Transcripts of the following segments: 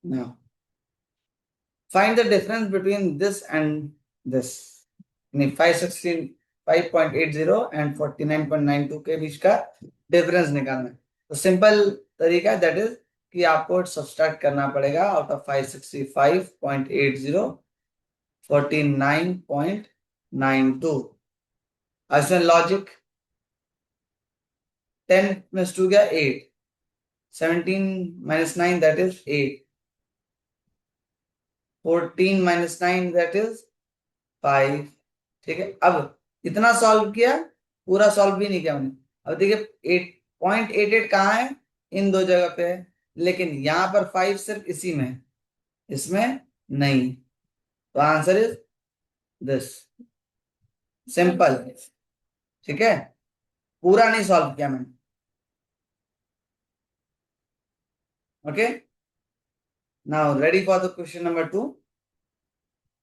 Now, find the difference between this and this. 565.80 and 49.92 के बीच का difference निकालना है। तो सिंपल तरीका दैट इज कि आपको सब्सट्रैक्ट करना पड़ेगा आउट ऑफ 565.80 49.92। इसमें लॉजिक 10 प्लस 2 गया 8, 17 minus 9 that is 8, 14 minus 9 that is 5। ठीक है, अब इतना सॉल्व किया, पूरा सॉल्व भी नहीं किया मैंने। अब देखिए 8.88 कहाँ है, इन दो जगह पे है, लेकिन यहां पर 5 सिर्फ इसी में है, इसमें नहीं। तो आंसर इज दिस, सिंपल। ठीक है, पूरा नहीं सॉल्व किया मैंने। Okay, now ready for the question number 2।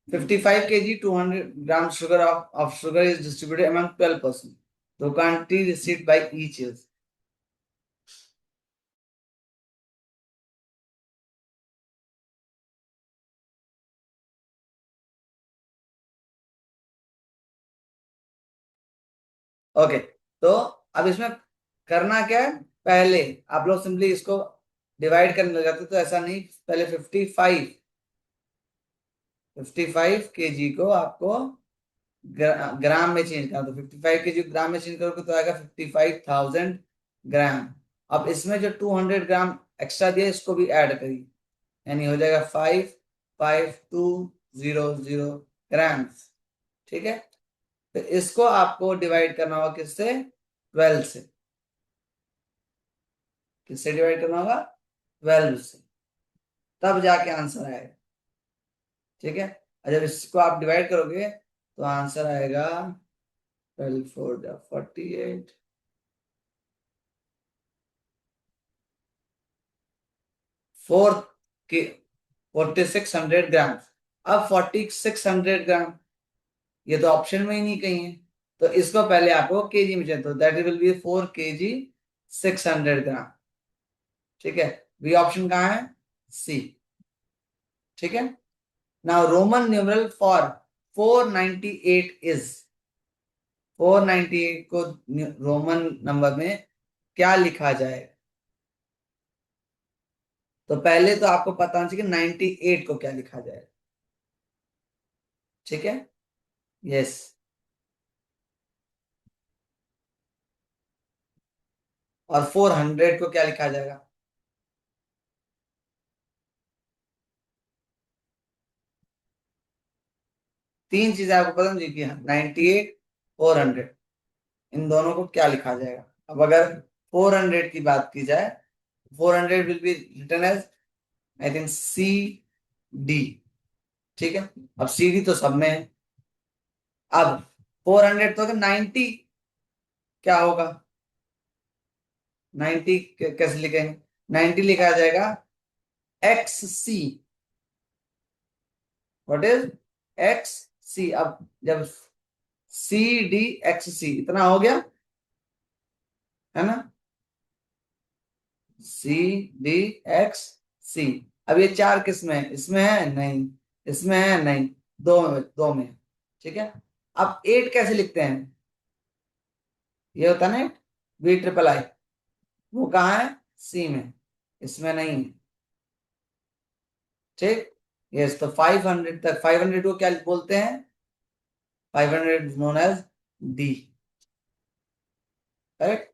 55 kg 200 grams sugar of sugar is distributed among 12 persons. The quantity received by each is। Okay, तो अब इसमें करना क्या है, पहले आप लोग सिंपली इसको डिवाइड करने लग जाते, तो ऐसा नहीं, पहले 55 केजी को आपको ग्राम में चेंज करना। तो 55 केजी ग्राम में चेंज करोगे तो आएगा 55,000 ग्राम। अब इसमें जो 200 ग्राम एक्स्ट्रा दिया इसको भी ऐड करिए, यानी हो जाएगा 55200 ग्राम्स। ठीक है, तो इसको आपको डिवाइड करना होगा किससे, 12 से। किससे डिवाइड करना होगा, 12 से, तब जाके आंसर आएगा। ठीक है, और जब इसको आप डिवाइड करोगे तो आंसर आएगा 12 4 48, 4 के 4600 ग्राम। अब 4600 ग्राम ये तो ऑप्शन में ही नहीं कहीं है, तो इसको पहले आपको केजी में चाहिए, तो दैट विल बी 4 केजी 600 ग्राम। ठीक है, बी ऑप्शन कहाँ है, सी। ठीक है, now Roman numeral for 498 is, 498 को रोमन नंबर में क्या लिखा जाए। तो पहले तो आपको पता होना चाहिए कि 98 को क्या लिखा जाए। ठीक है, यस। और 400 को क्या लिखा जाएगा, तीन चीजें आपको पता होनी चाहिए, 98 400, इन दोनों को क्या लिखा जाएगा। अब अगर 400 की बात की जाए, 400 will be written as I think C D. ठीक है, अब सी डी तो सब में है। अब 400 तो 90 क्या होगा, 90 कैसे लिखेंगे, 90 लिखा जाएगा X C. What is X C. अब जब सी डी एक्स सी इतना हो गया है ना, सी डी एक्स सी। अब ये चार किस में है, इसमें है नहीं, इसमें है नहीं, दो में है। ठीक है, अब 8 कैसे लिखते हैं, ये होता है ना बी ट्रिपल आई, वो कहाँ है, सी में, इसमें नहीं है। ठीक, यस। तो 500 तक, 500 को क्या बोलते हैं, 500 known as D. Correct,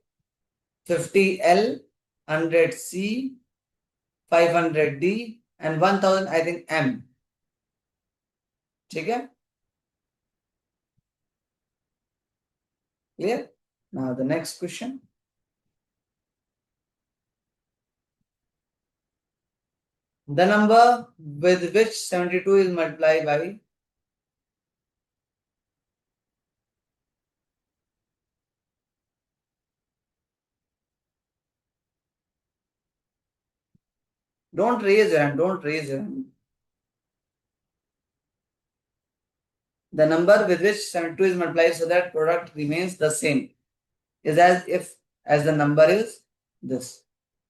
50 L, 100 C, 500 D and 1000 I think M। ठीक है, clear. Now the next question, the number with which 72 is multiplied by, don't raise your hand, don't raise your hand. The number with which 72 is multiplied so that product remains the same is as if as the number is this।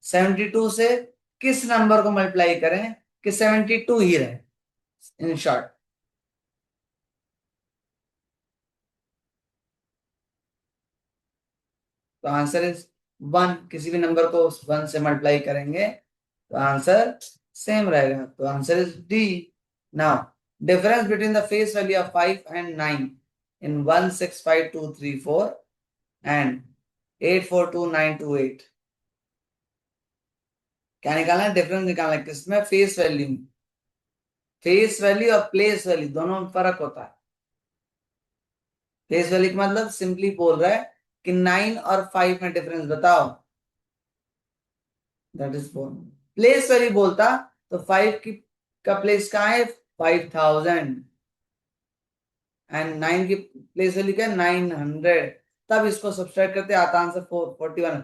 72 से किस number को multiply करें कि 72 ही रहे, in short. तो answer is 1। किसी भी number को 1 से मल्टीप्लाई करेंगे तो आंसर सेम रहेगा, तो answer is D. Now difference between the face value of 5 and 9 in 165,234 and 842,928। क्या निकालना है? डिफरेंस निकालना है किसमें? फेस वैल्यू में। फेस वैल्यू और प्लेस वैल्यू दोनों में फर्क होता है। फेस वैल्यू का मतलब सिंपली बोल रहा है कि 9 और 5 में डिफरेंस बताओ, दैट इज 4। प्लेस वैल्यू बोलता तो 5 की का प्लेस कहाँ है? 5,000। एंड 9 की प्लेस वैल्यू क्या है? 900। तब इसको सब्सट्रैक्ट करते आता आंसर 41।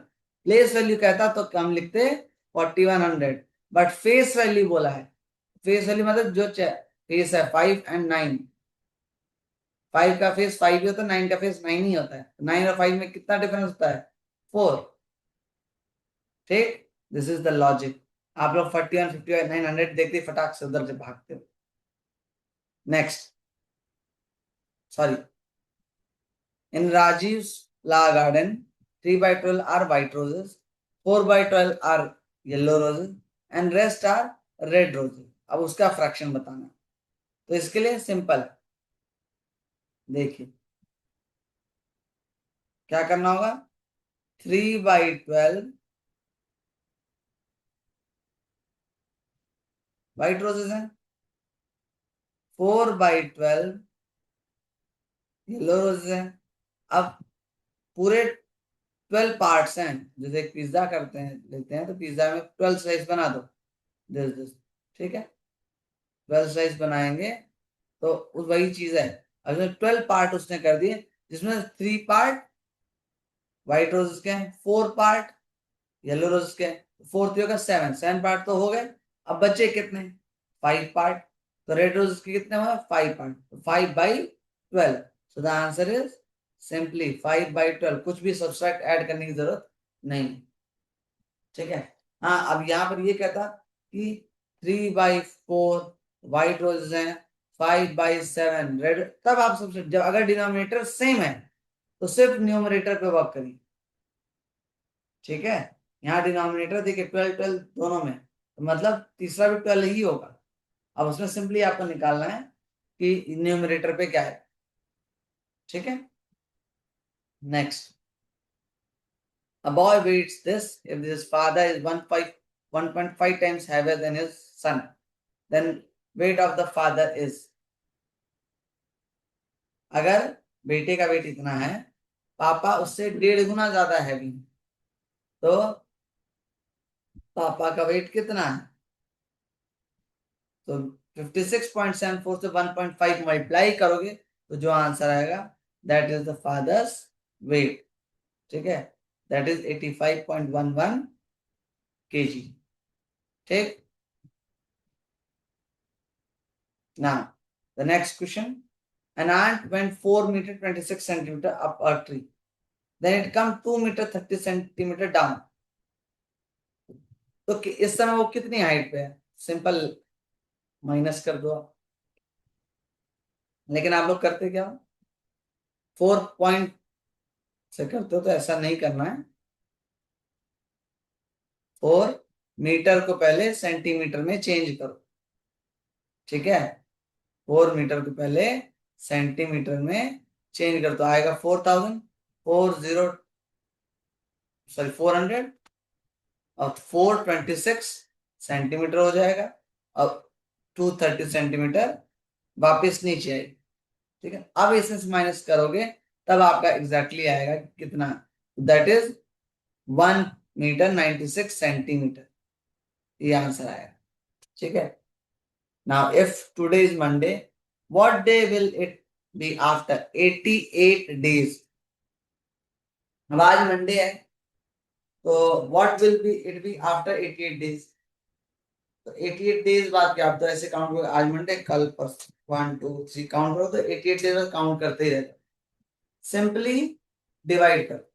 प्लेस वैल्यू कहता तो हम लिखते 4100, बट फेस वैल्यू बोला है। फेस वैल्यू मतलब जो फेस है 5 एंड 9। 5 का फेस 5 ही होता है, 9 का फेस 9 ही होता है। 9 और 5 में कितना डिफरेंस होता है? 4। ठीक, दिस इज द लॉजिक। आप लोग 41, 51, 900 देखते ही फटाक से उधर से भागते हो। नेक्स्ट, सॉरी, इन राजीव ला garden 3/12 are white roses, 4/12 are yellow roses and rest are red roses। अब उसका फ्रैक्शन बताना। तो इसके लिए सिंपल, देखिए क्या करना होगा। 3/12 व्हाइट रोजेस हैं, 4/12 येलो रोजेस हैं। अब पूरे 12 पार्ट्स हैं, जैसे एक पिज्जा करते हैं, लेते हैं तो पिज्जा में 12 स्लाइस बना दो, दिस, ठीक है। 12 स्लाइस बनाएंगे तो उस वही चीज है। अब 12 पार्ट उसने कर दिए, जिसमें 3 पार्ट व्हाइट रोजेस के हैं, 4 पार्ट येलो रोजेस के हैं। 4 3 होगा 7, 7 पार्ट तो हो गए। अब बचे कितने? 5 पार्ट। तो रेड रोजेस के कितने हुए? 5 part, 5/12। So the answer is simply 5/12। कुछ भी सब्सट्रैक्ट ऐड करने की जरूरत नहीं, ठीक है। हाँ, अब यहाँ पर ये कहता कि 3/4 व्हाइट रोजेस हैं, 5/7 रेड, तब आप सबसे, जब अगर डिनोमिनेटर सेम है तो सिर्फ न्यूमरेटर पे वर्क करिए, ठीक है। यहाँ डिनोमिनेटर देखिए 12 12 दोनों में, तो मतलब तीसरा भी 12 ही होगा। अब उसमें सिंपली आपको निकालना है कि न्यूमरेटर पे क्या है, ठीक है। Next, a boy reads this: if his father is 1.5 times heavier than his son, then weight of the father is। अगर बेटे का वेट इतना है, पापा उससे 1.5 गुना ज्यादा हैवी, तो पापा का वेट कितना है? तो 56.74 से 1.5 मल्टीप्लाई करोगे तो जो आंसर आएगा, that is the father's weight, ठीक है। दैट इज 85.11 kg, ठीक। Now the next question, an ant went 4 meter 26 centimeter up a tree, then it come 2 meter 30 centimeter down। तो इस समय वो कितनी हाइट पे है? सिंपल माइनस कर दो आप। लेकिन आप लोग करते क्या? 4 पॉइंट से करते हो, तो ऐसा नहीं करना है। 4 मीटर को पहले सेंटीमीटर में चेंज करो, ठीक है। 4 मीटर को पहले सेंटीमीटर में चेंज कर, तो आएगा 4000, 40, सॉरी 400, और 426 सेंटीमीटर हो जाएगा, और 230 सेंटीमीटर वापस नीचे आएगी, ठीक है। अब इसमें से माइनस करोगे तब आपका एग्जैक्टली आएगा कितना, दैट इज 1 मीटर 96 सेंटीमीटर, ये आंसर आएगा, ठीक है। Now if today is Monday, what day will it be after 88 days? अब आज मंडे है, तो what will be it be after 88 days? तो 88 डेज बाद क्या, आप तो ऐसे काउंट करो, आज मंडे, कल परसों 1 2 3 काउंट करो, तो 88 डेज बाद काउंट करते ही रहते। सिंपली डिवाइड करो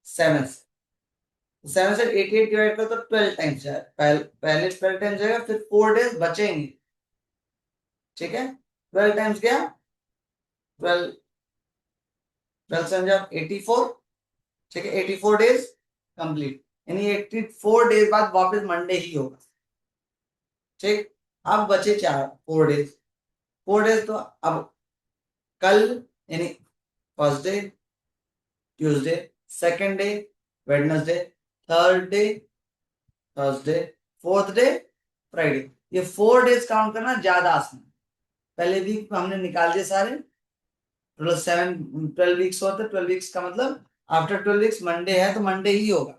7 से, 7 से 88 डिवाइड करो तो 12 टाइम्स जाए, पहले 12 टाइम्स जाएगा, फिर 4 डेज बचेंगे, ठीक है। 12 टाइम्स क्या, 12, 12 से 84, ठीक है, 84 डेज कंप्लीट, यानी 84 डेज बाद वापस मंडे ही होगा, ठीक। अब बचे 4 डेज, 4 डेज तो अब कल यानी first day, Tuesday, second day Wednesday, third day Thursday, fourth day Friday. ये 4 डेज काउंट करना ज्यादा आसान है। पहले वीक हमने निकाल दिए सारे, टोटल 12 वीक्स होते, 12 वीक्स का मतलब आफ्टर 12 वीक्स मंडे है तो मंडे ही होगा,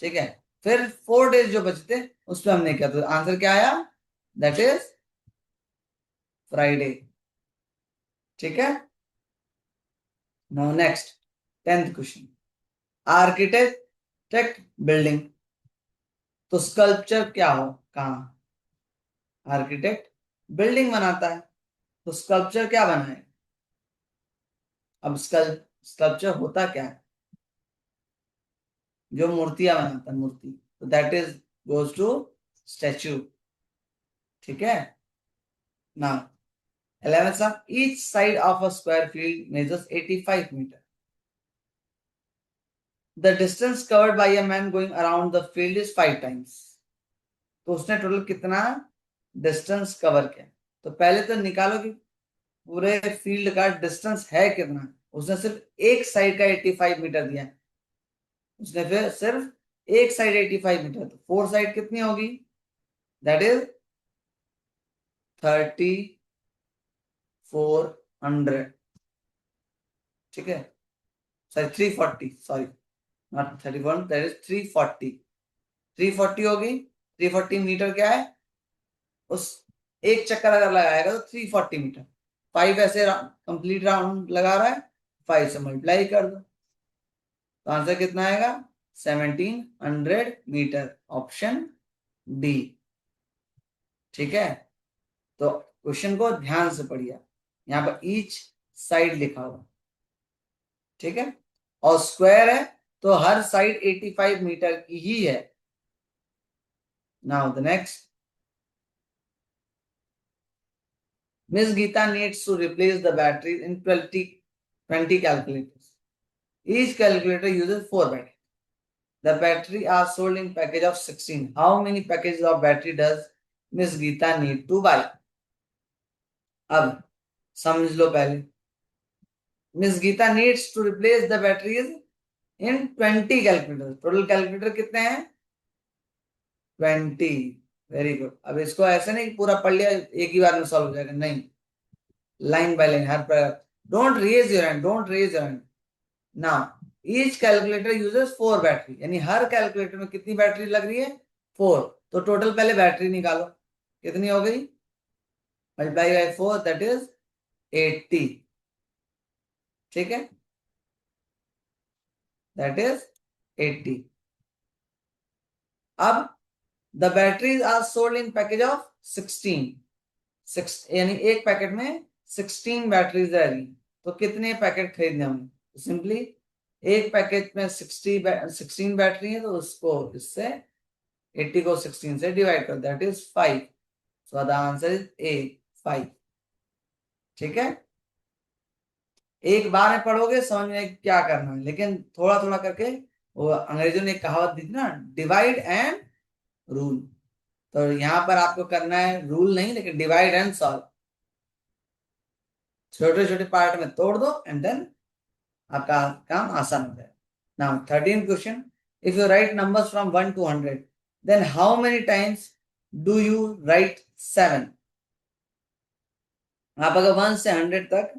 ठीक है। फिर 4 डेज जो बचते उस पर हमने किया, तो आंसर क्या आया, दैट इज फ्राइडे, ठीक है। Now next 10th question, architect building, तो स्कल्पचर क्या हो, कहाँ, आर्किटेक्ट बिल्डिंग बनाता है तो स्कल्पचर क्या बनाए। अब स्कल्पचर होता क्या है, जो मूर्तियां बनाता है, मूर्ति, तो that is goes to statue, ठीक है। Now 11th sum, each side of a square field measures 85 meter. The distance covered by a man going around the field is 5 times. तो उसने टोटल कितना डिस्टेंस कवर किया, तो पहले तो निकालो कि पूरे फील्ड का डिस्टेंस है कितना। उसने सिर्फ एक साइड का 85 मीटर दिया, उसने फिर सिर्फ एक साइड 85 मीटर, तो 4 साइड कितनी होगी, दैट इज 3400, ठीक है, sorry 340, sorry not 31, that is 340, 340 होगी। 340 मीटर क्या है, उस एक चक्कर अगर लगाएगा तो 340 मीटर, 5 ऐसे कंप्लीट राउंड लगा रहा है, 5 से मल्टीप्लाई कर दो, तो आंसर कितना आएगा, 1700 मीटर, ऑप्शन डी, ठीक है। तो क्वेश्चन को ध्यान से पढ़िए, यहाँ पर ईच साइड लिखा हुआ, ठीक है, और स्क्वायर है तो हर साइड 85 मीटर की ही है। Now the next, miss Geeta needs to replace the battery in 20 calculators. Each calculator uses 4 batteries. The battery are sold in package of 16. How many packages of battery does Miss Geeta need to buy? अब समझ लो पहले, miss Geeta needs to replace the batteries in 20 calculator, total calculator कितने हैं, 20, very good. अब इसको ऐसे नहीं पूरा पढ़ लिया एक ही बार में सॉल्व हो जाएगा, नहीं, लाइन बाय लाइन, हर पर, don't raise your hand, don't raise your hand. Now each calculator uses 4 battery, यानी हर कैलकुलेटर में कितनी बैटरी लग रही है, 4, तो टोटल पहले बैटरी निकालो, कितनी हो गई, मल्टीप्लाई बाय 4, दैट इज 80, ठीक है, दैट इज 80। अब the batteries are sold in package of 16, यानी एक पैकेट में 16 बैटरीज रहेगी, तो कितने पैकेट खरीदने होंगे, तो सिंपली एक पैकेट में 16 बैटरी है, तो उसको इससे 80 को 16 से डिवाइड कर, that is 5, so the answer is a, 5, ठीक है। एक बार में पढ़ोगे समझ में क्या करना है, लेकिन थोड़ा थोड़ा करके, वो अंग्रेजों ने एक कहावत दी थी ना, डिवाइड एंड रूल, तो यहाँ पर आपको करना है रूल नहीं, लेकिन डिवाइड एंड सॉल्व, छोटे छोटे पार्ट में तोड़ दो एंड देन आपका काम आसान हो जाए। Now 13th question, if you write numbers from 1 to 100, then how many times do you write 7। आप अगर 1 से 100 तक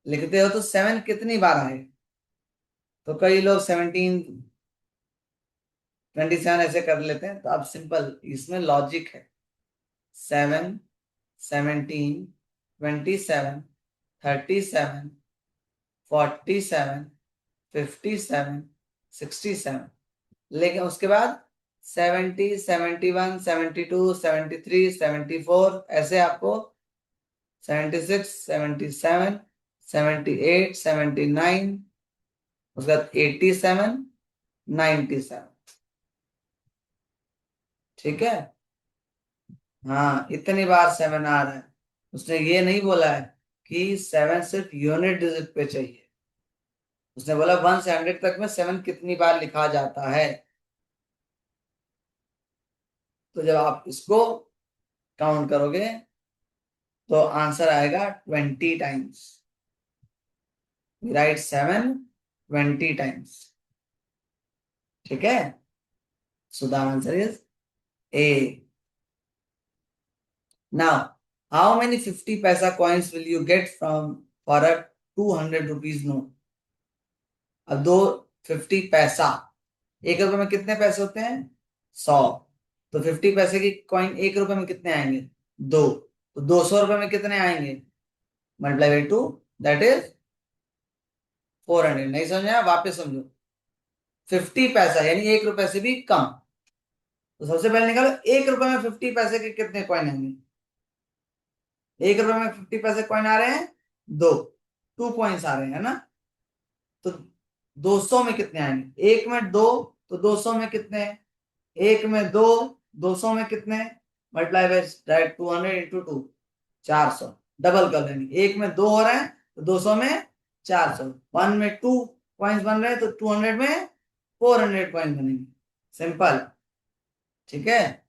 लिखते हो तो 7 कितनी बार आए, तो कई लोग 17, 27 ऐसे कर लेते हैं, तो अब सिंपल इसमें लॉजिक है, 7, 17, 27, 37, 47, 57, 67, लेकिन उसके बाद 70, 71, 72, 73, 74, ऐसे आपको 76, 77, 78, 79, उसके बाद 87, 97, ठीक है। हाँ, इतनी बार 7 आ रहा है। उसने ये नहीं बोला है कि 7 सिर्फ यूनिट डिजिट पे चाहिए। उसने बोला 1 से 100 तक में 7 कितनी बार लिखा जाता है। तो जब आप इसको काउंट करोगे तो आंसर आएगा 20 टाइम्स। Right 7 20 times. ठीक है। So the answer is a. Now, how many 50 paisa coins will you get from for a 200 rupees note? अब दो 50 पैसा, 1 रुपए में कितने पैसे होते हैं? 100। तो 50 पैसे की कॉइन 1 रुपए में कितने आएंगे? दो। तो 200 रुपए में कितने आएंगे? Multiply by 2, that is 400। नहीं समझ आया? वापस समझो। 50 पैसा यानी 1 रुपए से भी कम। तो सबसे पहले निकालो 1 रुपए में 50 पैसे के कितने कॉइन आएंगे। 1 रुपए में 50 पैसे कॉइन आ रहे हैं, दो, 2 कॉइन्स आ रहे हैं, है ना। तो 200 में कितने आएंगे? एक में दो, तो 200 में कितने? एक में दो, 200 में कितने? Multiply by direct 200 × 2, 400। डबल कर देंगे, एक में दो हो रहे हैं तो 200 में 400। 1 में 2 कॉइन्स बन रहे हैं तो 200 में 400 कॉइन बनेंगे। सिंपल। ठीक है,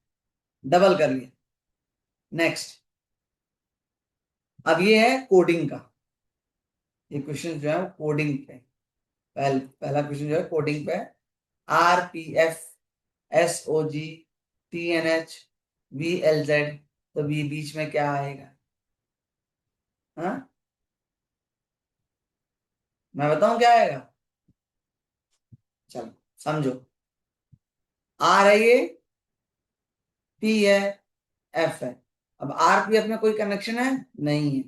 डबल कर लिया। नेक्स्ट, अब ये है कोडिंग का। ये क्वेश्चन जो है वो कोडिंग पे। पहला क्वेश्चन जो है कोडिंग पे। RPF SOG TNH VLZ, तो बी बीच में क्या आएगा? हाँ, मैं बताऊं क्या आएगा? चलो समझो। आर है ये, पी है, एफ है। अब RPF में कोई कनेक्शन है नहीं है,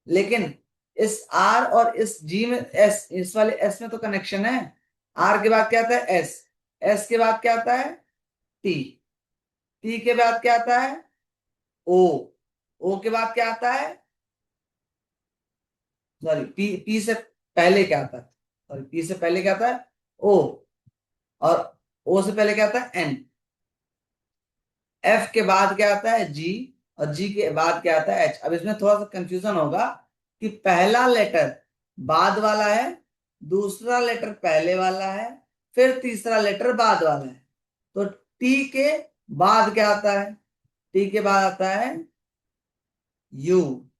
लेकिन इस आर और इस जी में एस, इस वाले एस में तो कनेक्शन है। आर के बाद क्या आता है? एस। एस के बाद क्या आता है? टी। टी के बाद क्या आता है? ओ। ओ के बाद क्या आता है? सॉरी, पी, पी से पहले क्या आता है? सॉरी, पी से पहले क्या आता है? ओ। और ओ से पहले क्या आता है? एन। एफ के बाद क्या आता है? जी। और जी के बाद क्या आता है? एच। अब इसमें थोड़ा सा कंफ्यूजन होगा कि पहला लेटर बाद वाला है, दूसरा लेटर पहले वाला है, फिर तीसरा लेटर बाद वाला है। तो टी के बाद क्या आता है? टी के बाद आता है यू।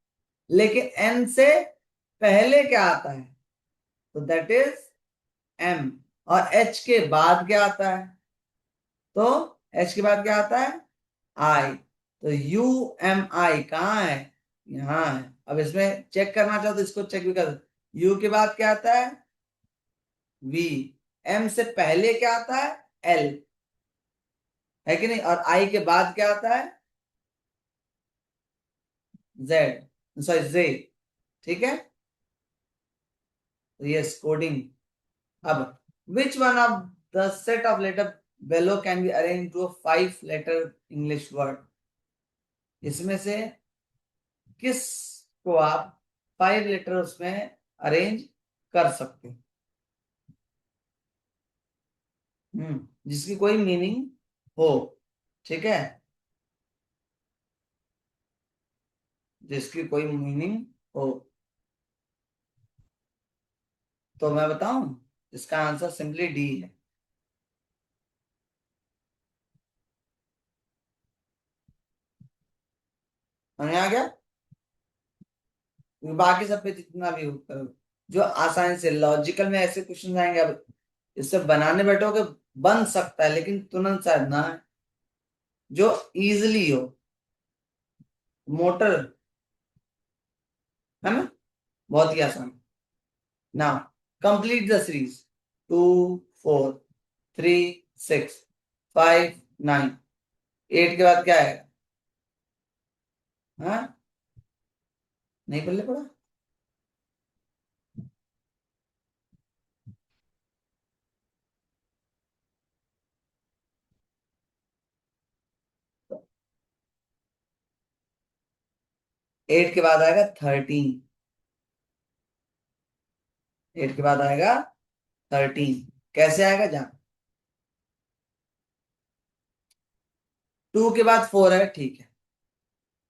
लेकिन एन से पहले क्या आता है? तो दैट इज एम। और एच के बाद क्या आता है? तो एच के बाद क्या आता है? आई। तो यू एम आई कहाँ है? यहाँ है। अब इसमें चेक करना चाहो तो इसको चेक भी कर। यू के बाद क्या आता है? वी। एम से पहले क्या आता है? एल, है कि नहीं? और आई के बाद क्या आता है? जेड, सॉरी जे। ठीक है। तो यस, कोडिंग। अब which one of the set of letter below can be arranged to a 5 letter English word? इसमें से किस को आप 5 लेटर उसमें अरेंज कर सकते हैं? जिसकी कोई मीनिंग हो। ठीक है, जिसकी कोई मीनिंग हो। तो मैं बताऊं, इसका आंसर सिंपली डी है। समझ आ गया? बाकी सब पे जितना भी हो करो, जो आसानी से लॉजिकल में ऐसे क्वेश्चन आएंगे, अब इससे बनाने बैठोगे बन सकता है, लेकिन तुरंत शायद ना आए। जो इजिली हो, मोटर, है ना, बहुत ही आसान। Now complete the series. 2 4 3 6 5 9। 8 के बाद क्या है? हाँ, नहीं पल्ले पड़ा। तो 8 के बाद आएगा 13। 8 के बाद आएगा 13। कैसे आएगा? जान। 2 के बाद 4 है, ठीक है,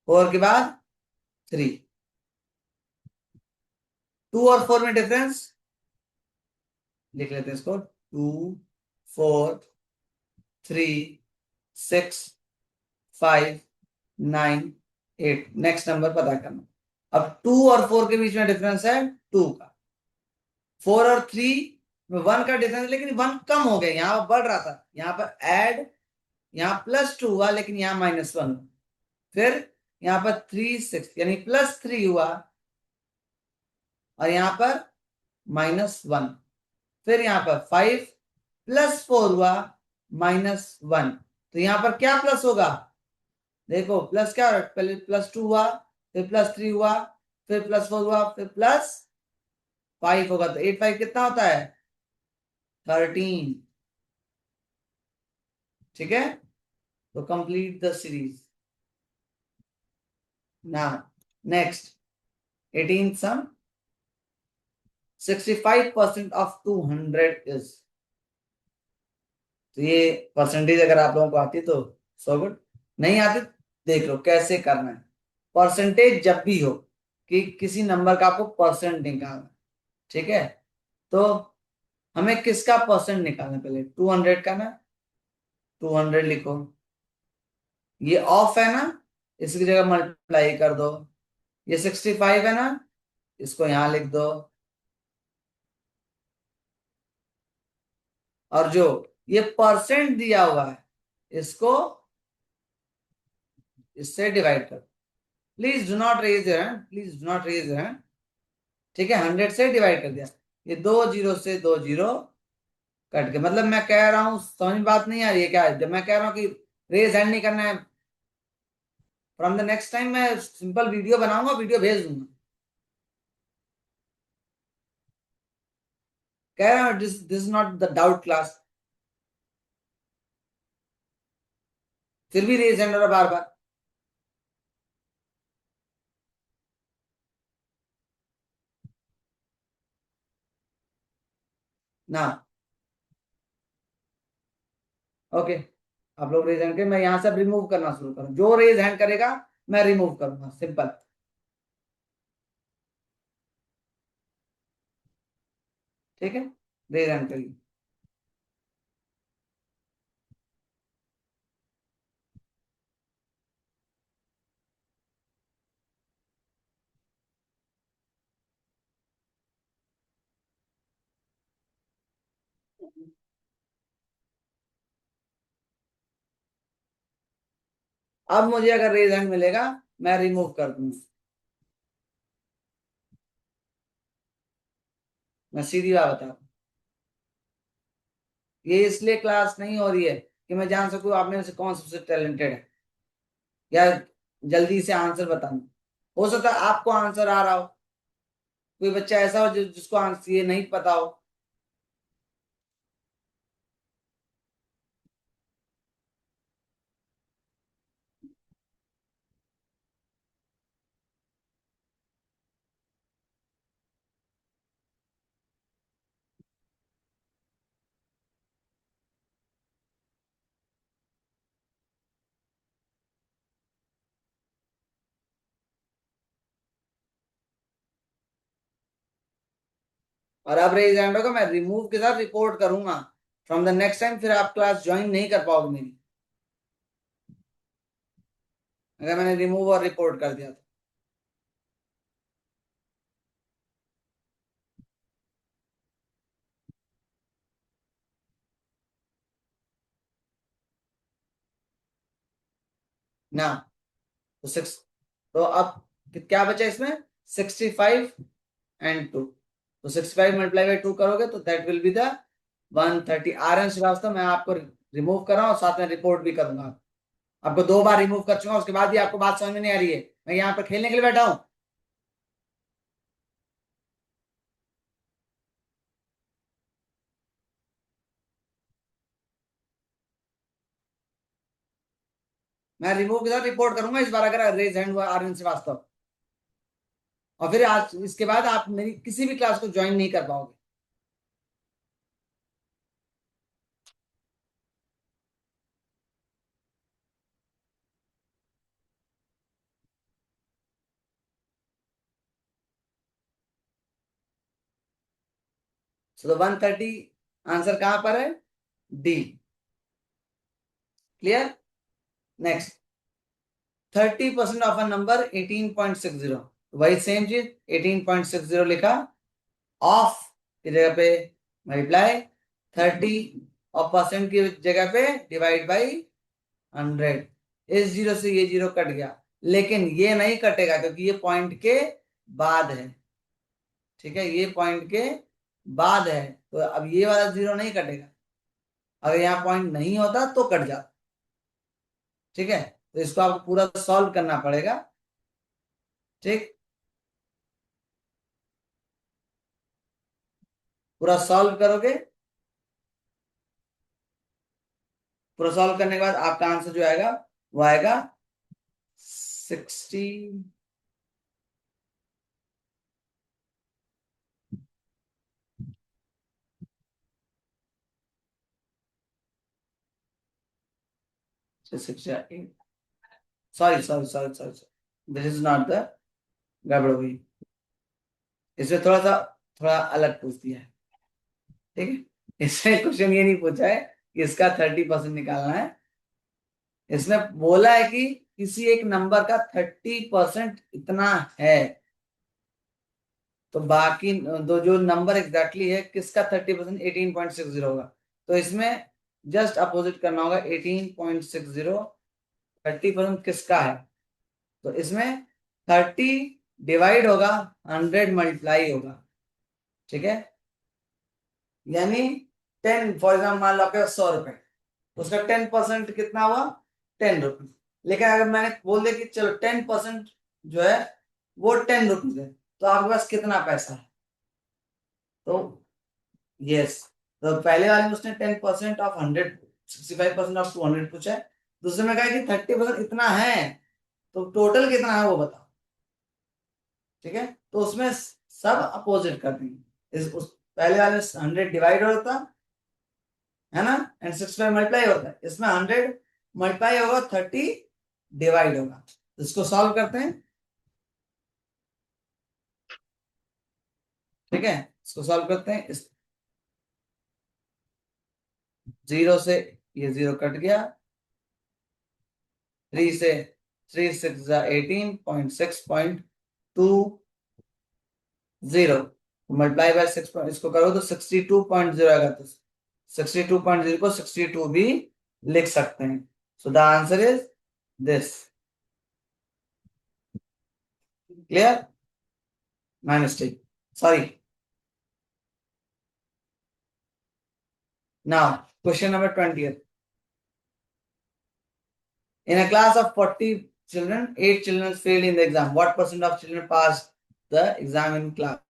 4 के बाद 3, 2 और 4 में डिफरेंस लिख लेते हैं इसको, 2, 4, 3, 6, 5, 9, 8, नेक्स्ट नंबर पता करना। अब 2 और 4 के बीच में डिफरेंस है 2 का, 4 और 3 में 1 का डिफरेंस, लेकिन 1 कम हो गया, यहां बढ़ रहा था, यहां पर ऐड, यहां +2 हुआ, लेकिन यहां -1, फिर यहां पर 3, 6 यानी +3 हुआ, और यहां पर -1, फिर यहां पर 5 +4 हुआ, -1, तो यहां पर क्या प्लस होगा, देखो प्लस क्या हो रहा है, पहले +2 हुआ, फिर +3 हुआ, फिर +4 हुआ, फिर +5 होगा, तो 8 5 कितना होता है, 13, ठीक है, तो कंप्लीट द सीरीज। ना next 18th sum, 65% of 200 is, तो ये परसेंटेज अगर आप लोगों को आती तो सो गुड, नहीं आती देख लो कैसे करना है। परसेंटेज जब भी हो कि किसी नंबर का आपको परसेंट निकालना है, ठीक है, तो हमें किसका परसेंट निकालना है, पहले 200 का ना, 200 लिखो, ये ऑफ है ना, इसकी जगह मल्टीप्लाई कर दो, ये 65 है ना, इसको यहां लिख दो, और जो ये परसेंट दिया हुआ है इसको इससे डिवाइड कर, please do not raise your hand, please do not raise your hand, ठीक है, 100 से डिवाइड कर दिया, ये 2 जीरो से 2 जीरो कट के, मतलब मैं कह रहा हूं, समझ में बात नहीं आ रही है क्या, जब मैं कह रहा हूं कि रेज हैंड नहीं करना है, फ्रॉम द नेक्स्ट टाइम मैं सिंपल वीडियो बनाऊंगा, वीडियो भेज दूंगा, कह रहा हूं this this is not the doubt class, फिर भी रेज हैंड हो रहा बार बार, ना ओके, आप लोग रेज हैंड के, मैं यहां से रिमूव करना शुरू करूं, जो रेज हैंड करेगा मैं रिमूव करूंगा, सिंपल, ठीक है, रेज हैंड करिए। अब मुझे अगर रेज हैंड मिलेगा मैं रिमूव कर दूंगा, मैं सीधी बात बता रहा हूं, ये इसलिए क्लास नहीं हो रही है कि मैं जान सकूं आप में से कौन सबसे टैलेंटेड है, या जल्दी से आंसर बताना, हो सकता है आपको आंसर आ रहा हो, कोई बच्चा ऐसा हो जिसको आंसर ये नहीं पता हो, और अब रेज हैंड होगा, मैं रिमूव के साथ रिपोर्ट करूंगा फ्रॉम द नेक्स्ट टाइम, फिर आप क्लास ज्वाइन नहीं कर पाओगे मेरी, अगर मैंने रिमूव और रिपोर्ट कर दिया तो, ना तो 6, तो अब क्या बचा इसमें, 65 and 2, तो 65 × 2 करोगे तो that will be the 130। R N Srivastava, मैं आपको रिमूव कर रहा हूँ, साथ में रिपोर्ट भी करूंगा, आपको 2 बार रिमूव कर चुका, उसके बाद भी आपको बात समझ में नहीं आ रही है, मैं यहाँ पर खेलने के लिए बैठा हूँ, मैं रिमूव के साथ रिपोर्ट करूंगा इस बार अगर रेज हैंड हुआ आर एन श्रीवास्तव, और फिर आज इसके बाद आप मेरी किसी भी क्लास को ज्वाइन नहीं कर पाओगे। सो 130 आंसर कहां पर है? D. Clear? Next, 30% of a number 18.60, वही सेम चीज 18.60 लिखा, ऑफ की जगह पे मल्टीप्लाई, 30 और परसेंट की जगह पे डिवाइड बाई 100। इस जीरो से ये जीरो कट गया, लेकिन ये नहीं कटेगा क्योंकि ये पॉइंट के बाद है। ठीक है, ये पॉइंट के बाद है, तो अब ये वाला जीरो नहीं कटेगा। अगर यहाँ पॉइंट नहीं होता तो कट जाता। ठीक है, तो इसको आपको पूरा सॉल्व करना पड़ेगा। ठीक, पूरा सॉल्व करोगे, पूरा सॉल्व करने के बाद आपका आंसर जो आएगा वो आएगा 60, 68। Sorry sorry sorry sorry, this is not the, गड़बड़ हुई। इसमें थोड़ा अलग पूछ दिया है। ठीक है, इसमें क्वेश्चन ये नहीं पूछा है कि इसका 30% निकालना है। इसमें बोला है कि किसी एक नंबर का 30% इतना है, तो बाकी दो जो नंबर एग्जैक्टली है किसका 30% 18.60 होगा। तो इसमें जस्ट अपोजिट करना होगा, 18.60 30% किसका है। तो इसमें 30 डिवाइड होगा, 100 मल्टीप्लाई होगा। ठीक है, यानी 10, फॉर एग्जाम्पल मान लो आपके 100 रुपए, उसका 10% कितना हुआ? 10 रुपीज। लेकिन अगर मैंने बोल दिया कि चलो 10% जो है वो 10 रुपीज है, तो आपके पास कितना पैसा है? तो यस, तो पहले वाले में उसने 10% ऑफ 100, 65% ऑफ 200 पूछा है। दूसरे में कहा कि 30% इतना है, तो टोटल कितना है वो बताओ। ठीक है, तो उसमें सब अपोजिट कर देंगे। इस उस पहले वाले में 100 डिवाइड होता है ना, एंड 65 मल्टीप्लाई होता है। इसमें 100 मल्टीप्लाई होगा, 30 डिवाइड होगा। इसको सॉल्व करते हैं। ठीक है, इसको सॉल्व करते हैं। इस जीरो से ये जीरो कट गया, 3 से 3 6 18.6.20 मल्टीप्लाई बाय 6, इसको करो तो 62.0 आएगा। तो 62.0 को 62 भी लिख सकते हैं। So the answer is this. Clear? My mistake, sorry. Now question number 20। In a class of 40 children, 8 children failed in the exam. What percent of children passed the exam in class?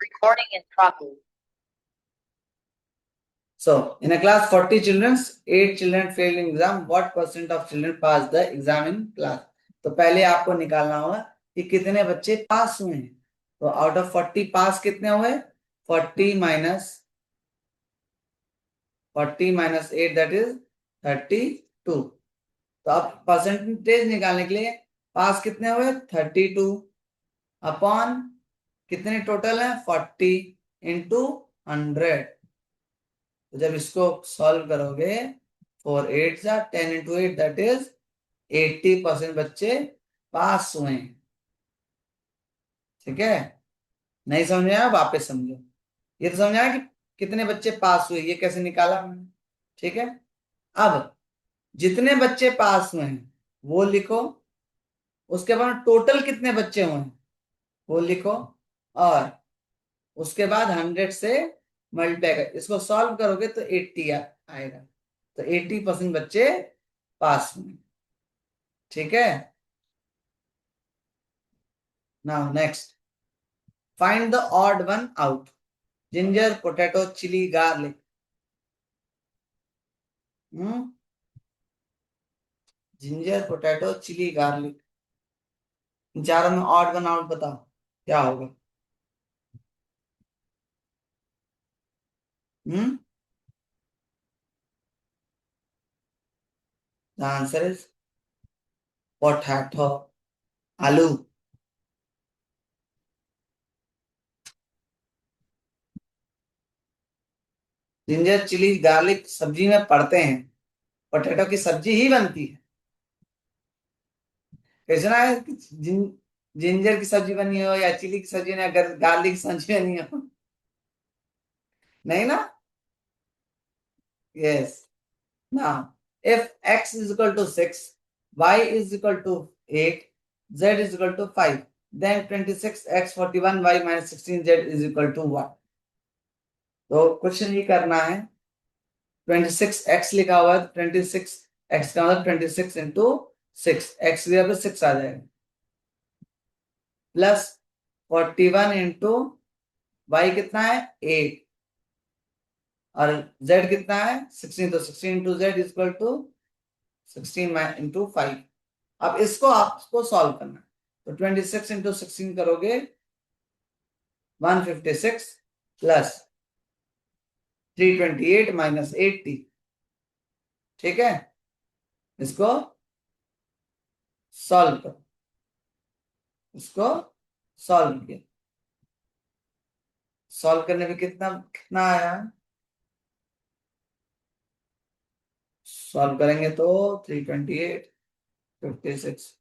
Recording in progress. So, in a class 40 children, 8 children failed in exam. What percent of children passed the exam in class? तो पहले आपको निकालना होगा कि कितने बच्चे पास हुए हैं। तो आउट ऑफ 40 पास कितने हुए? 40 माइनस 8, दैट इज 32। तो अब परसेंटेज निकालने के लिए पास कितने हुए? 32 अपॉन कितने टोटल है? 40 इंटू 100। तो जब इसको सॉल्व करोगे, 4 8 जा 10 इंटू 8, दैट इज 80% बच्चे पास हुए हैं। ठीक है, नहीं समझ में आया वापस समझो। ये तो समझ आया कि कितने बच्चे पास हुए, ये कैसे निकाला हमने। ठीक है, अब जितने बच्चे पास हुए हैं वो लिखो, उसके बाद टोटल कितने बच्चे हुए हैं वो लिखो, और उसके बाद 100 से मल्टीप्लाई कर, इसको सॉल्व करोगे तो 80 आएगा। तो 80% बच्चे पास हुए। ठीक है, now next, find the odd one out. Ginger, potato, chilli, garlic. Hmm ginger, potato, chilli, garlic, इन चारों में ऑड वन आउट बताओ क्या होगा। Hmm the answer is potato, आलू। जिंजर, चिली, गार्लिक सब्जी में पड़ते हैं, पोटैटो की सब्जी ही बनती है। कैसे ना है कि जिंजर की सब्जी बनी हो या चिली की सब्जी या गार्लिक की सब्जी बनी हो। नहीं ना। Yes, now if x is equal to 6, y is equal to 8, z is equal to 5, then 26x 41 y minus 16 z is equal to 1। तो क्वेश्चन ये करना है, 26x लिखा हुआ है, 26x का मतलब 26 इंटू 6, एक्स की जगह पे 6 आ जाएगा, प्लस 41 इंटू वाई कितना है 8, और z कितना है 16, तो 16 into Z equal to 16 into 5। अब इसको आपको सॉल्व करना है, तो 26 इंटू 16 करोगे 156, प्लस 328 माइनस 80। ठीक है, इसको सॉल्व करो, इसको सॉल्व किया, सॉल्व करने में कितना कितना आया, सॉल्व करेंगे तो 328, 56,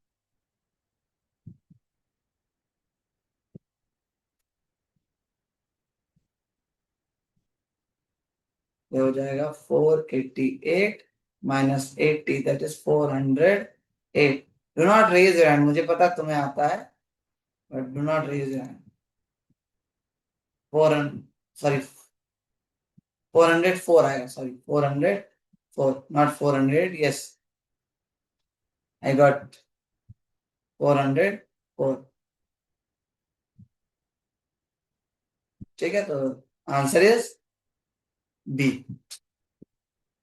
ये हो जाएगा 488 minus 80, that is 408। Do not raise your hand, मुझे पता तुम्हें आता है, but do not raise your hand. 400, sorry 404 आएगा, sorry 404, not 400, yes I got 404। ठीक है, तो answer is B.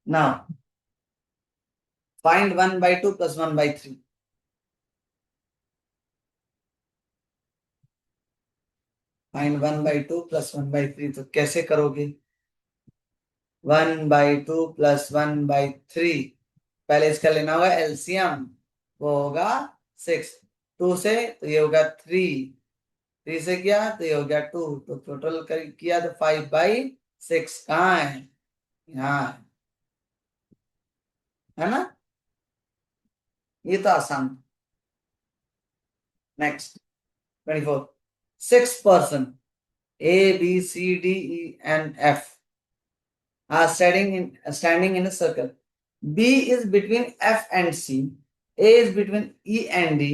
Now find 1/2 plus 1/3। Find 1/2 plus 1/3, तो कैसे करोगे। 1/2 प्लस 1/3, पहले इसका लेना होगा एलसीएम, वो होगा 6, 2 से तो ये होगा 3, 3 से किया तो ये हो गया 2, तो टोटल कर किया तो 5/6 कहाँ है, यहाँ है ना, ये तो आसान। Next 24, 6 person A B C D E and F are standing in a circle. B is between F and C, A is between E and D,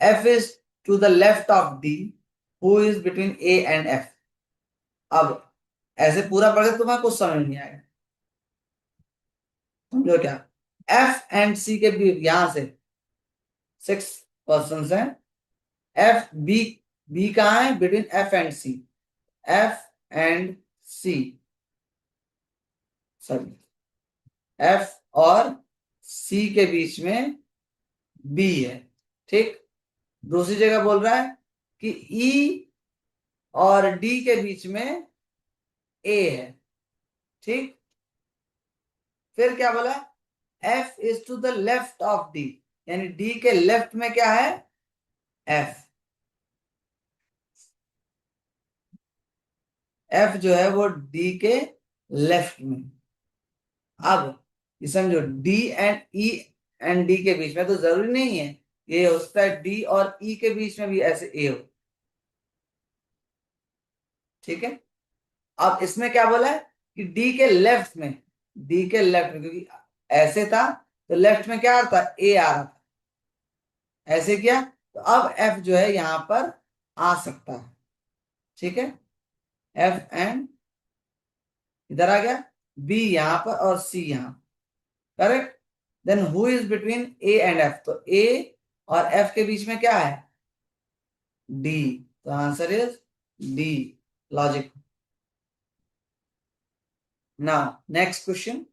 F is to the left of D, who is between A and F। अब ऐसे पूरा पढ़ के तुम्हें कुछ समझ नहीं आएगा, समझो क्या। F एंड C के भी यहां से 6 persons हैं, F B, B कहाँ है between F and C, F and C, sorry F और C के बीच में B है। ठीक, दूसरी जगह बोल रहा है कि E और D के बीच में A है। ठीक, फिर क्या बोला, F is to the left of D, यानी D के लेफ्ट में क्या है F, F जो है वो D के लेफ्ट में। अब ये समझो D and E and D के बीच में, तो जरूरी नहीं है ये हो सकता है D और E के बीच में भी ऐसे A हो। ठीक है, अब इसमें क्या बोला है कि D के लेफ्ट में, D के लेफ्ट में, क्योंकि ऐसे था तो लेफ्ट में क्या आ रहा था A आ रहा था, ऐसे किया तो अब F जो है यहां पर आ सकता है। ठीक है, F एंड इधर आ गया, बी यहाँ पर और सी यहाँ, correct. Then who is between A and F, तो ए और एफ के बीच में क्या है, डी, तो answer is D, logic. Now next question,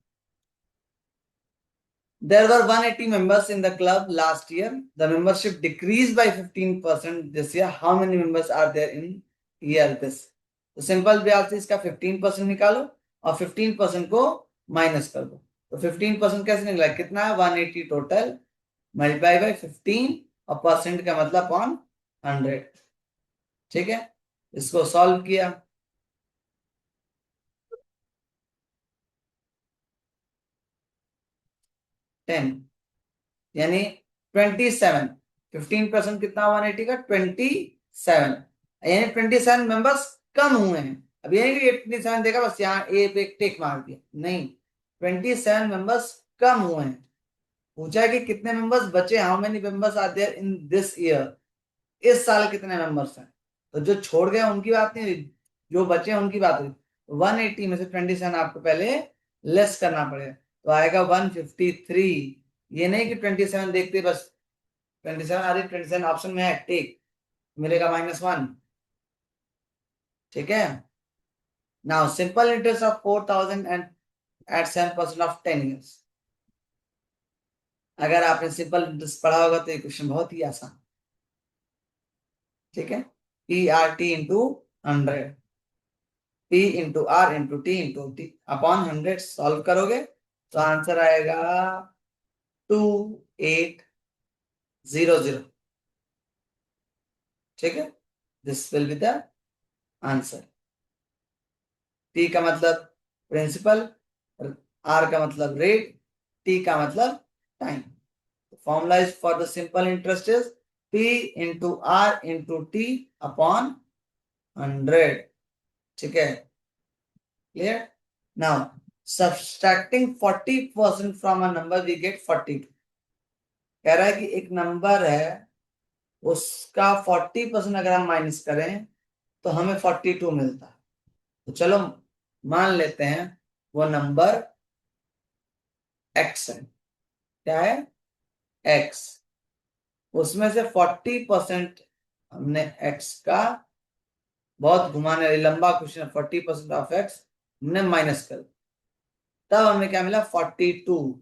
there were 180 members in the club last year, the membership decreased by 15% this year, how many members are there in year this? तो simple ब्याज से इसका 15% निकालो और 15% को minus कर दो, तो 15% कैसे निकला, कितना है 180 टोटल, मल्टीप्लाई बाय 15 और परसेंट का मतलब अपॉन 100, ठीक है। इसको सॉल्व किया, 10 यानी 27, 15% कितना 180 का 27, यानी 27 मेंबर्स कम हुए हैं। अब ये नहीं कि 27 देखा बस यहाँ ए पे टिक मार दिया, नहीं, 27 मेंबर्स कम हुए हैं। पूछा है कि कितने मेंबर्स बचे, how many members are there in this year, इस साल कितने मेंबर्स हैं, तो जो छोड़ गए उनकी बात नहीं हुई, जो बचे उनकी बात हुई। 180 में से 27 आपको पहले लेस करना पड़ेगा, तो आएगा 153। ये नहीं कि 27 देखते बस 27 आ रही, 27 ऑप्शन में है टिक, मिलेगा -1, ठीक है। Now simple interest of 4000 and at 7% of 10 years, अगर आपने सिंपल इंटरेस्ट पढ़ा होगा तो ये क्वेश्चन बहुत ही आसान, ठीक है। P R T into 100, P into R into T upon 100 solve करोगे तो आंसर आएगा 2800, ठीक है। This will be the answer. P का मतलब प्रिंसिपल, आर का मतलब रेट, टी का मतलब time. Formula is for the simple interest is P into R into T upon 100, ठीक है, clear. Now subtracting 40% from a number we get 42, कह रहा है कि एक नंबर है उसका 40% अगर हम माइनस करें तो हमें 42 मिलता है। तो चलो मान लेते हैं वो नंबर x है, क्या है x, उसमें से 40% हमने x का, बहुत घुमाने लंबा क्वेश्चन, 40% ऑफ x हमने माइनस कर, तब हमें क्या मिला 42।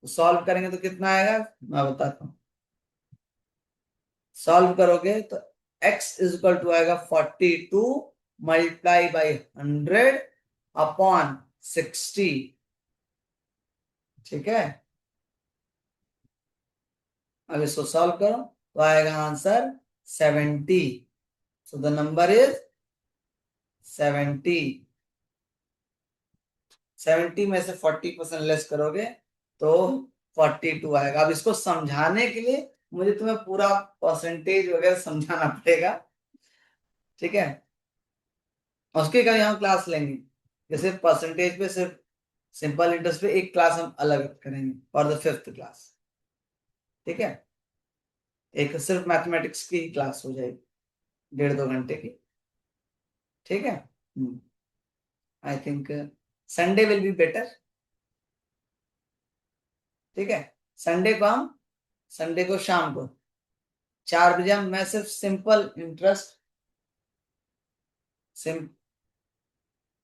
तो सॉल्व करेंगे तो कितना आएगा मैं बताता हूँ, सॉल्व करोगे तो x इज इक्वल टू आएगा 42 मल्टीप्लाई बाई 100 अपॉन 60, ठीक है। अब इसको सॉल्व करो तो आएगा answer 70, so the number is 70। 70 में से 40% लेस करोगे तो 42 आएगा। अब इसको समझाने के लिए मुझे तुम्हें पूरा परसेंटेज वगैरह समझाना पड़ेगा, ठीक है। उसके का यहाँ क्लास लेंगे, जैसे परसेंटेज पे सिर्फ सिंपल इंटरेस्ट पे एक क्लास हम अलग करेंगे फॉर द 5th क्लास, ठीक है। एक सिर्फ मैथमेटिक्स की क्लास हो जाएगी 1.5-2 घंटे की, ठीक है। I think Sunday will be better, ठीक है। संडे को हम, संडे को शाम को 4 बजे मैं सिर्फ सिंपल इंटरेस्ट, सिम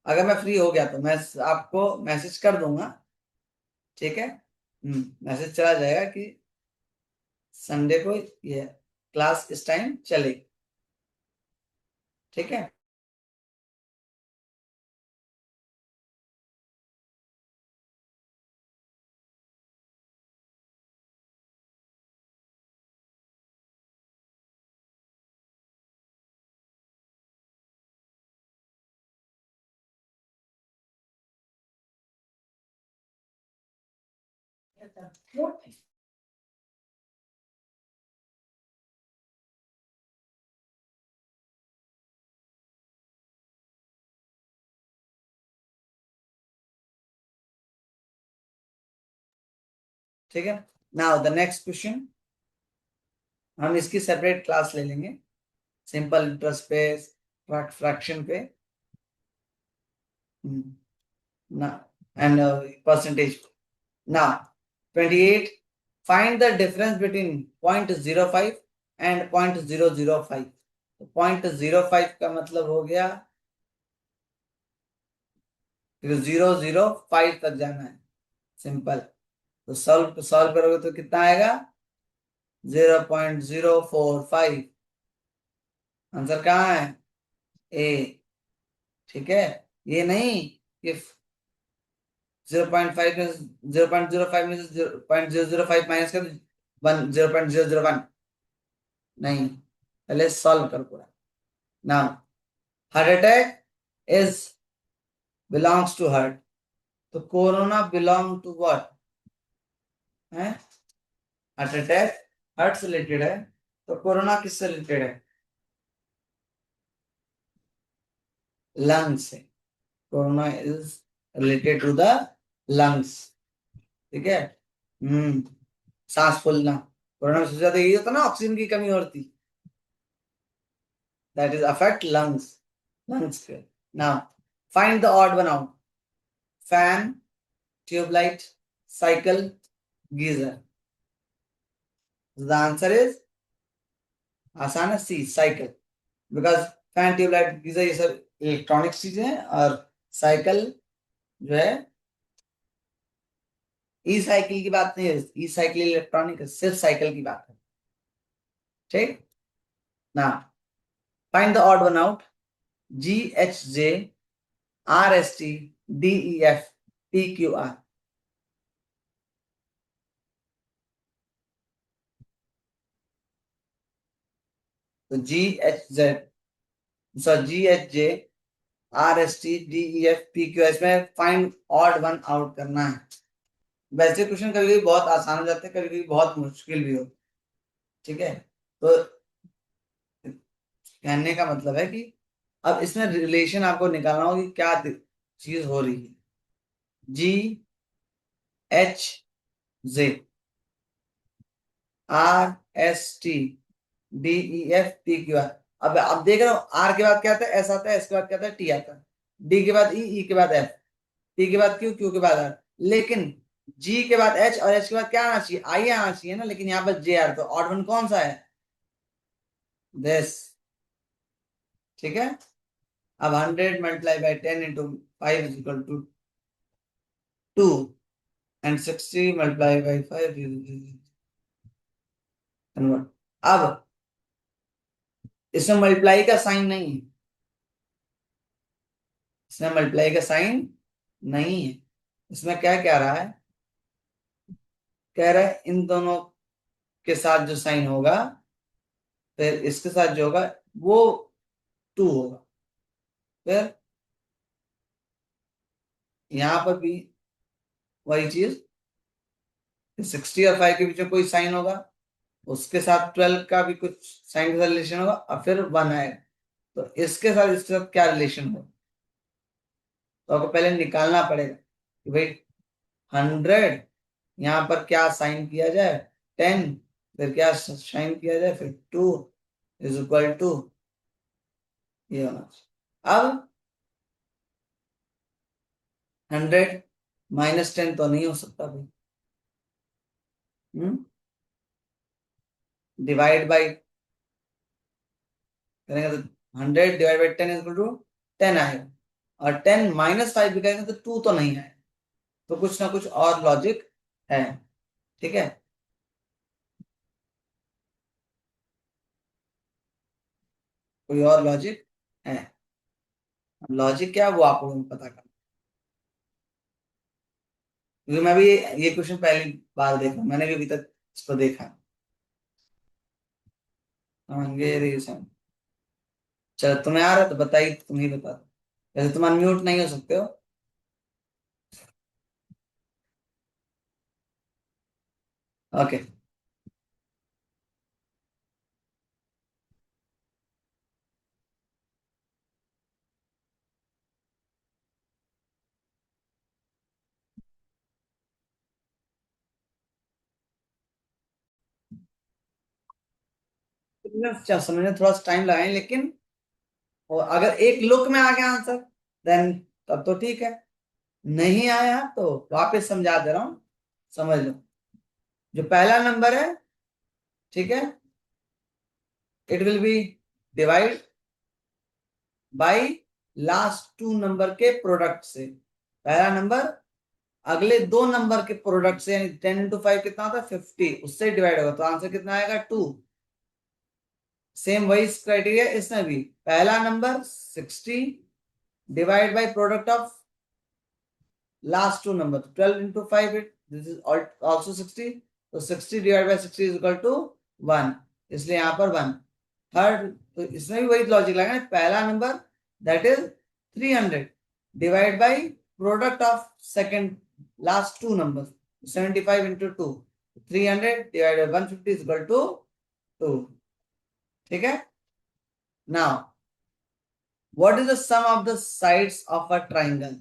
अगर मैं फ्री हो गया तो मैं आपको मैसेज कर दूंगा, ठीक है। मैसेज चला जाएगा कि संडे को ये क्लास इस टाइम चलेगी, ठीक है। ठीक है। नाउ द नेक्स्ट क्वेश्चन, हम इसकी सेपरेट क्लास ले लेंगे, सिंपल इंटरेस्ट पे, फ्रैक्शन पे। and percentage. Now, 28. Find the difference between 0.05 and 0.005. तो 0.05 का मतलब हो गया 005 तक जाना है, सिंपल। तो सॉल्व सॉल्व करोगे तो कितना आएगा? 0.045। आंसर कहाँ है? ए। ठीक है, ये नहीं कि 0.5 में 0.05 में 0.005 माइनस कर 0.001। नहीं, पहले सॉल्व कर पूरा। Now, heart attack is belongs to heart, तो कोरोना बिलोंग टू व्हाट है? हार्ट अटैक हार्ट से रिलेटेड है, तो कोरोना किससे रिलेटेड है? लंग्स से। Corona is related to the lungs. ठीक है। हम्म, सांस फूलना। कोरोना में सबसे ज्यादा यही होता ना, ऑक्सीजन की कमी होती, that is affect lungs. Lungs के। Now, find the odd one out. Fan, tubelight, cycle, geyser. The answer is आसान है, see, cycle. Because fan, tubelight, geyser ये सब इलेक्ट्रॉनिक चीजें हैं, और साइकिल जो है, ई साइकिल की बात नहीं है, ई साइकिल इलेक्ट्रॉनिक है, सिर्फ साइकिल की बात है। ठीक ना? Find the odd one out. G H J, R S T, D E F, P Q R. तो G H Z, sorry, G H J, R S T, D E F, P Q, इसमें find odd one out करना है। वैसे question कभी कभी बहुत आसान हो जाते हैं, कभी कभी बहुत मुश्किल भी हो। ठीक है, तो कहने का मतलब है कि अब इसमें रिलेशन आपको निकालना होगा कि क्या चीज हो रही है। जी H J, R S T, D E F, P Q are. अब देख रहे हो, आर के बाद क्या आता है? एस आता है, एस के बाद क्या आता है? टी आता है, डी के बाद ई के बाद एफ, पी के बाद क्यू, क्यू के बाद आर। लेकिन जी के बाद एच, और एच के बाद क्या आना चाहिए? आई आना चाहिए ना, लेकिन यहाँ पर जे आर, तो ऑड वन कौन सा है? दिस। ठीक है। अब 100 multiply by 10 into 5 is equal to 2, and 60 multiply by 5 is convert. अब इसमें मल्टीप्लाई का साइन नहीं है, इसमें मल्टीप्लाई का साइन नहीं है। इसमें क्या कह रहा है? कह रहा है इन दोनों के साथ जो साइन होगा, फिर इसके साथ जो होगा वो 2 होगा। फिर यहां पर भी वही चीज, 60 और 5 के बीच में कोई साइन होगा, उसके साथ 12 का भी कुछ साइन के साथ रिलेशन होगा, और फिर 1 आएगा। तो इसके साथ क्या रिलेशन होगा? तो आपको पहले निकालना पड़ेगा कि भाई 100, यहाँ पर क्या साइन किया जाए? 10, फिर क्या साइन किया जाए? फिर 2 इज इक्वल टू ये होना चाहिए। अब 100 - 10 तो नहीं हो सकता भाई। डिवाइड बाई करेंगे तो 100 divide by 10 is equal to 10 आएगा, और 10 - 5 भी करेंगे तो 2 तो नहीं आएगा। तो कुछ ना कुछ और लॉजिक है। ठीक है, कोई और लॉजिक है। लॉजिक क्या है वो आपको पता करना, क्योंकि मैं भी ये क्वेश्चन पहली बार देख रहा हूँ, मैंने भी अभी तक इसको देखा है। हंगेरियन। चलो, तुम्हें आ रहा है तो बताइए, तुम ही बता दो। वैसे तुम अनम्यूट नहीं हो सकते हो। ओके। समझने थोड़ा सा टाइम लगाए, लेकिन वो अगर एक लुक में आ गया आंसर, देन तब तो ठीक है, नहीं आया तो वापस समझा दे रहा हूं, समझ लो। जो पहला नंबर है, ठीक है, it will be divide by last two number के प्रोडक्ट से। पहला नंबर अगले दो नंबर के प्रोडक्ट से, यानी 10 × 5 कितना होता है 50, उससे डिवाइड होगा, तो आंसर कितना आएगा 2। सेम वही क्राइटेरिया इसमें भी, पहला number 60 divide by product of last two number, 12 × 5 it this is also 60, तो 60 divide by 60 is equal to 1, इसलिए यहाँ पर 1। थर्ड, तो इसमें भी वही लॉजिक लगा, पहला number that is 300 divide by product of second last two number, 75 × 2, 300 divide by 150 is equal to 2। ठीक है, now what is the sum of the sides of a triangle?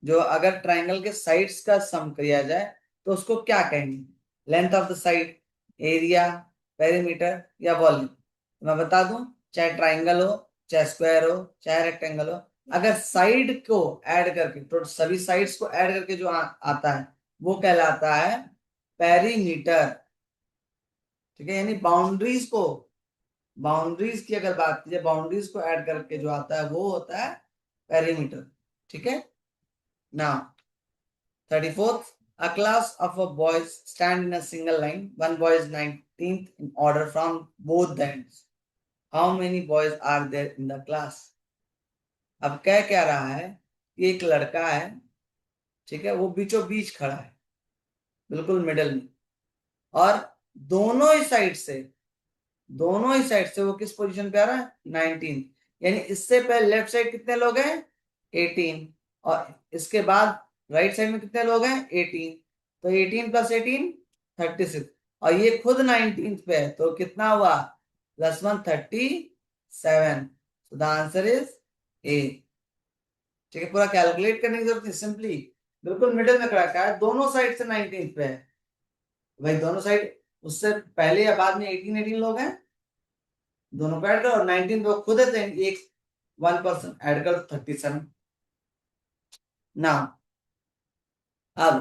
जो अगर ट्राइंगल के साइड्स का सम किया जाए तो उसको क्या कहेंगे? Length of the side, area, perimeter या वॉल्यूम? मैं बता दूं, चाहे ट्राइंगल हो, चाहे स्क्वायर हो, चाहे रेक्टेंगल हो, अगर साइड को ऐड करके, तो सभी साइड्स को ऐड करके जो आता है वो कहलाता है पेरीमीटर। ठीक है, यानी बाउंड्रीज को, बाउंड्रीज की अगर बात की जाए, बाउंड्रीज को ऐड करके जो आता है वो होता है पेरीमीटर। ठीक है, now 34th, a class of a boys stand in a single line. One boy is 19th in order from both the ends. How many boys are there in the class? अब कह क्या रहा है कि एक लड़का है, ठीक है, वो बीचों बीच खड़ा है, बिल्कुल मिडल में, और दोनों ही साइड से, दोनों ही साइड से वो किस पोजीशन पे आ रहा है? 19। यानी इससे पहले लेफ्ट साइड कितने लोग हैं? 18, और इसके बाद राइट साइड में कितने लोग हैं? 18, तो 18 + 18 36, और ये खुद 19 पे है, तो कितना हुआ? +1 37। so the answer is A। ठीक है, पूरा कैलकुलेट करने की जरूरत नहीं, सिंपली बिल्कुल मिडिल में खड़ा है, दोनों साइड से 19 पे है भाई, दोनों साइड उससे पहले या बाद में 18 लोग हैं, दोनों को ऐड करो, और 19 पे खुद है, तो एक 1% ऐड करो, 37। ना, अब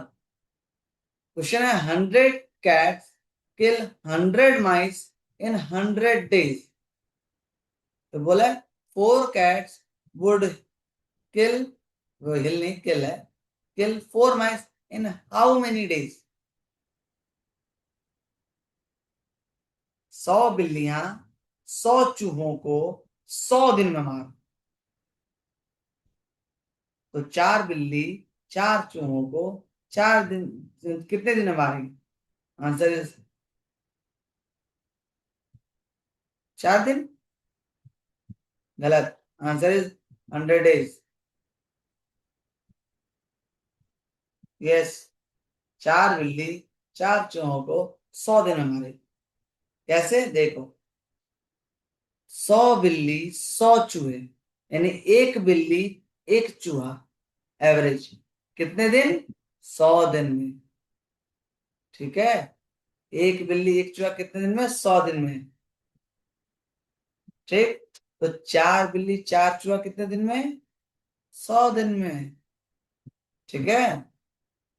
क्वेश्चन है 100 cats kill 100 mice in 100 days। तो बोला 4 cats would kill, वो हिल नहीं, किल है, kill 4 mice in how many days? 100 बिल्लियां 100 चूहों को 100 दिन में मार, तो 4 बिल्ली 4 चूहों को 4 दिन, कितने दिन में मारेंगे? आंसर इज 4 दिन। गलत, आंसर इज 100 days। यस, 4 बिल्ली 4 चूहों को 100 दिन में मारे। कैसे? देखो, 100 बिल्ली 100 चूहे, यानी एक बिल्ली एक चूहा, एवरेज कितने दिन? 100 दिन में। ठीक है, एक बिल्ली एक चूहा कितने दिन में? 100 दिन में। ठीक, तो 4 बिल्ली 4 चूहा कितने दिन में? 100 दिन में। ठीक है,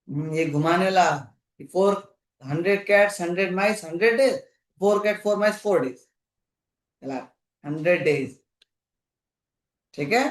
ये घुमाने वाला, 400 cats 100 mice 100 days, 4 cat 4 mice 4 days, 100 days। ठीक है,